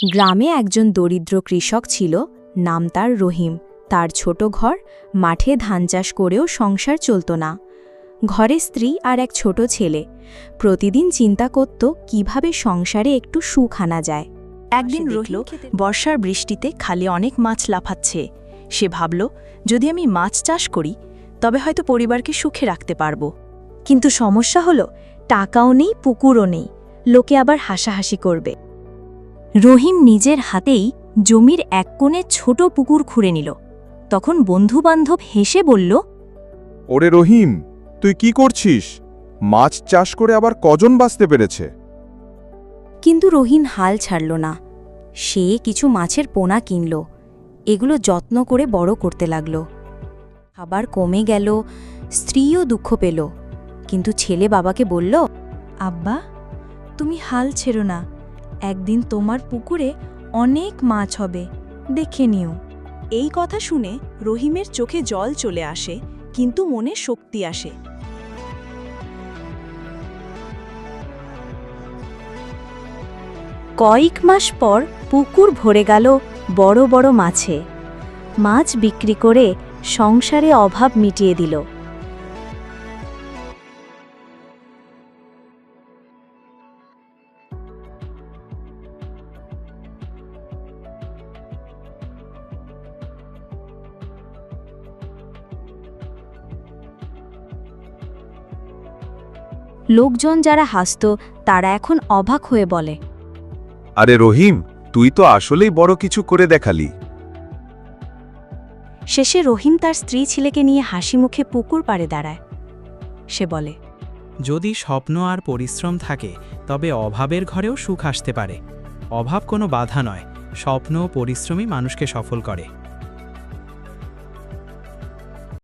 গ্রামে একজন দরিদ্র কৃষক ছিল, নাম তার রহিম। তার ছোট ঘর, মাঠে ধান চাষ করেও সংসার চলত না। ঘরে স্ত্রী আর এক ছোট ছেলে। প্রতিদিন চিন্তা করত কিভাবে সংসারে একটু সুখ আনা যায়। একদিন রহিম বর্ষার বৃষ্টিতে খালে অনেক মাছ লাফাচ্ছে। সে ভাবল, যদি আমি মাছ চাষ করি তবে হয়তো পরিবারকে সুখে রাখতে পারব। কিন্তু সমস্যা হলো, টাকাও নেই, পুকুরও নেই, লোকে আবার হাসাহাসি করবে। রহিম নিজের হাতেই জমির এক কোণে ছোট পুকুর খুঁড়ে নিল। তখন বন্ধুবান্ধব হেসে বলল, ওরে রহিম, তুই কি করছিস? মাছ চাষ করে আবার কজন বাঁচতে পেরেছে? কিন্তু রহিম হাল ছাড়ল না। সে কিছু মাছের পোনা কিনল, এগুলো যত্ন করে বড় করতে লাগল। খাবার কমে গেল, স্ত্রীও দুঃখ পেল। কিন্তু ছেলে বাবাকে বলল, আব্বা, তুমি হাল ছেড়ো না, একদিন তোমার পুকুরে অনেক মাছ হবে, দেখে নিও। এই কথা শুনে রহিমের চোখে জল চলে আসে, কিন্তু মনে শক্তি আসে। কয়েক মাস পর পুকুর ভরে গেল বড় বড় মাছে। মাছ বিক্রি করে সংসারে অভাব মিটিয়ে দিল। লোকজন যারা হাসত, তারা এখন অবাক হয়ে বলে, আরে রহিম, তুই তো আসলেই বড় কিছু করে দেখালি। শেষে রহিম তার স্ত্রী ছেলেকে নিয়ে হাসি মুখে পুকুর পাড়ে দাঁড়ায়। সে বলে, যদি স্বপ্ন আর পরিশ্রম থাকে তবে অভাবের ঘরেও সুখ আসতে পারে। অভাব কোনো বাধা নয়, স্বপ্ন ও পরিশ্রমই মানুষকে সফল করে।